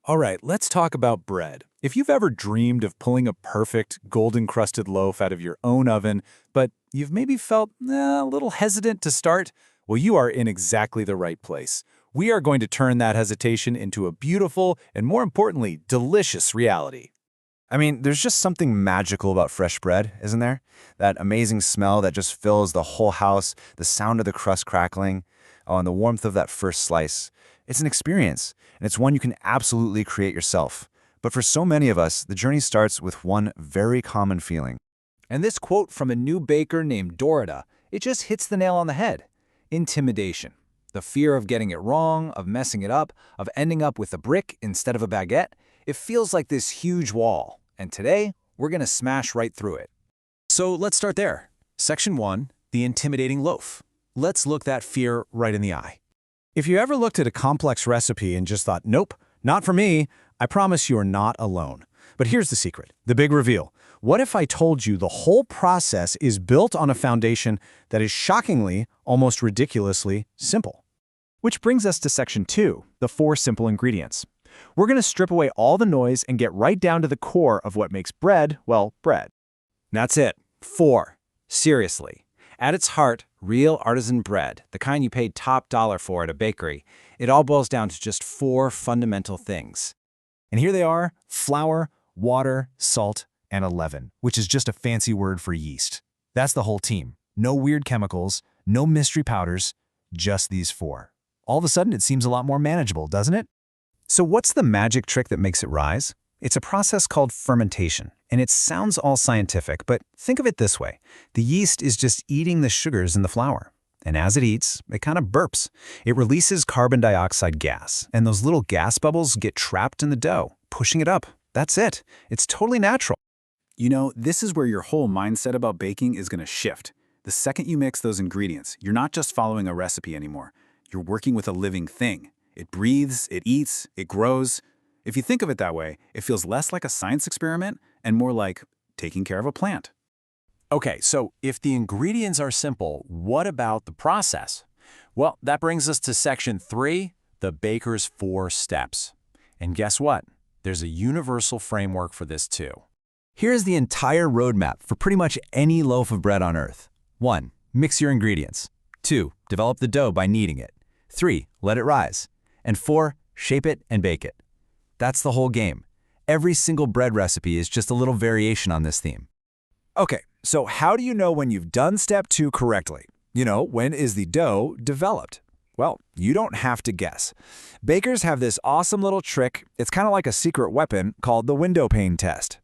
All right, let's talk about bread. If you've ever dreamed of pulling a perfect golden-crusted loaf out of your own oven, but you've maybe felt a little hesitant to start, well, you are in exactly the right place. We are going to turn that hesitation into a beautiful and, more importantly, delicious reality. I mean, there's just something magical about fresh bread, isn't there? That amazing smell that just fills the whole house, the sound of the crust crackling, oh, and the warmth of that first slice. It's an experience, and it's one you can absolutely create yourself. But for so many of us, the journey starts with one very common feeling. And this quote from a new baker named Dorita, it just hits the nail on the head. Intimidation. The fear of getting it wrong, of messing it up, of ending up with a brick instead of a baguette. It feels like this huge wall, and today, we're going to smash right through it. So let's start there. Section 1, the intimidating loaf. Let's look that fear right in the eye. If you ever looked at a complex recipe and just thought, nope, not for me, I promise you are not alone. But here's the secret, the big reveal. What if I told you the whole process is built on a foundation that is shockingly, almost ridiculously, simple? Which brings us to Section 2, the 4 simple ingredients. We're going to strip away all the noise and get right down to the core of what makes bread, well, bread. That's it. 4. Seriously. At its heart, real artisan bread, the kind you paid top dollar for at a bakery, it all boils down to just 4 fundamental things. And here they are: flour, water, salt, and a leaven, which is just a fancy word for yeast. That's the whole team. No weird chemicals, no mystery powders, just these 4. All of a sudden, it seems a lot more manageable, doesn't it? So what's the magic trick that makes it rise? It's a process called fermentation, and it sounds all scientific, but think of it this way. The yeast is just eating the sugars in the flour. And as it eats, it kind of burps. It releases carbon dioxide gas, and those little gas bubbles get trapped in the dough, pushing it up. That's it. It's totally natural. You know, this is where your whole mindset about baking is going to shift. The second you mix those ingredients, you're not just following a recipe anymore. You're working with a living thing. It breathes, it eats, it grows. If you think of it that way, it feels less like a science experiment and more like taking care of a plant. Okay, so if the ingredients are simple, what about the process? Well, that brings us to Section 3, the baker's 4 steps. And guess what? There's a universal framework for this too. Here's the entire roadmap for pretty much any loaf of bread on earth. 1. Mix your ingredients. 2. Develop the dough by kneading it. 3. Let it rise. And 4. Shape it and bake it. That's the whole game. Every single bread recipe is just a little variation on this theme. Okay, so how do you know when you've done step 2 correctly? You know, when is the dough developed? Well, you don't have to guess. Bakers have this awesome little trick. It's kind of like a secret weapon called the window pane test.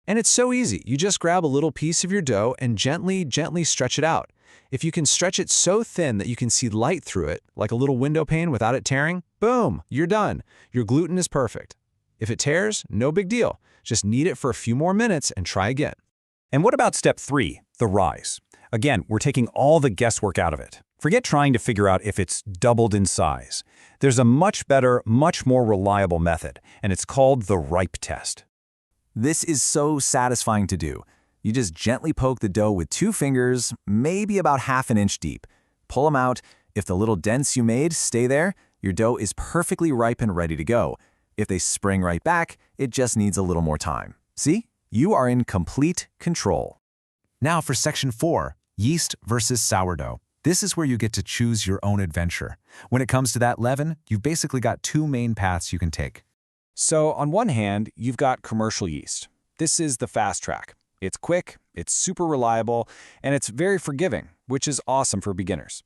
And it's so easy. You just grab a little piece of your dough and gently stretch it out. If you can stretch it so thin that you can see light through it, like a little window pane without it tearing, boom, you're done. Your gluten is perfect. If it tears, no big deal. Just knead it for a few more minutes and try again. And what about step 3, the rise? Again, we're taking all the guesswork out of it. Forget trying to figure out if it's doubled in size. There's a much better, much more reliable method, and it's called the ripe test. This is so satisfying to do. You just gently poke the dough with 2 fingers, maybe about ½ an inch deep. Pull them out. If the little dents you made stay there, your dough is perfectly ripe and ready to go. If they spring right back, it just needs a little more time. See? You are in complete control. Now for Section 4, yeast versus sourdough. This is where you get to choose your own adventure. When it comes to that leaven, you've basically got 2 main paths you can take. So on one hand, you've got commercial yeast. This is the fast track. It's quick, it's super reliable, and it's very forgiving, which is awesome for beginners.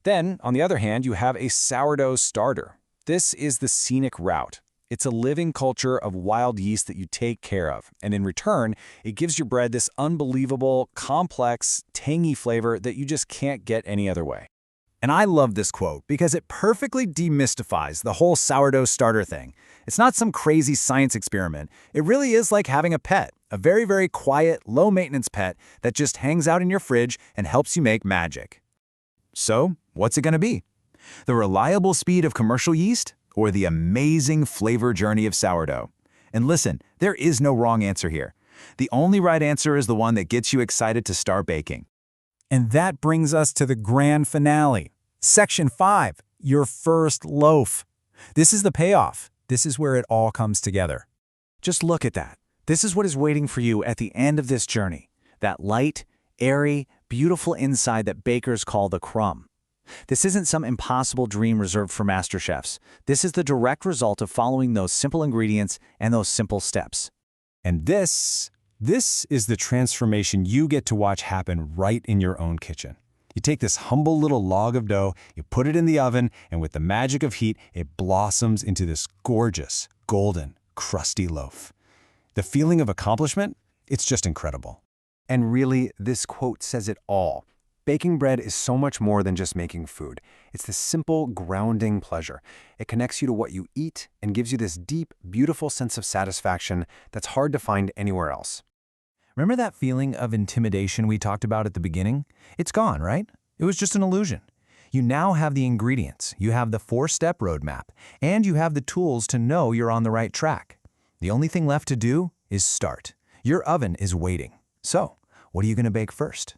Then, on the other hand, you have a sourdough starter. This is the scenic route. It's a living culture of wild yeast that you take care of, and in return, it gives your bread this unbelievable, complex, tangy flavor that you just can't get any other way. And I love this quote because it perfectly demystifies the whole sourdough starter thing. It's not some crazy science experiment. It really is like having a pet, a very, very quiet, low-maintenance pet that just hangs out in your fridge and helps you make magic. So, what's it going to be? The reliable speed of commercial yeast or the amazing flavor journey of sourdough? And listen, there is no wrong answer here. The only right answer is the one that gets you excited to start baking. And that brings us to the grand finale. Section 5, your first loaf. This is the payoff. This is where it all comes together. Just look at that. This is what is waiting for you at the end of this journey. That light, airy, beautiful inside that bakers call the crumb. This isn't some impossible dream reserved for master chefs. This is the direct result of following those simple ingredients and those simple steps. And this is the transformation you get to watch happen right in your own kitchen. You take this humble little log of dough, you put it in the oven, and with the magic of heat, it blossoms into this gorgeous, golden, crusty loaf. The feeling of accomplishment? It's just incredible. And really, this quote says it all. Baking bread is so much more than just making food. It's this simple, grounding pleasure. It connects you to what you eat and gives you this deep, beautiful sense of satisfaction that's hard to find anywhere else. Remember that feeling of intimidation we talked about at the beginning? It's gone, right? It was just an illusion. You now have the ingredients, you have the 4-step roadmap, and you have the tools to know you're on the right track. The only thing left to do is start. Your oven is waiting. So, what are you going to bake first?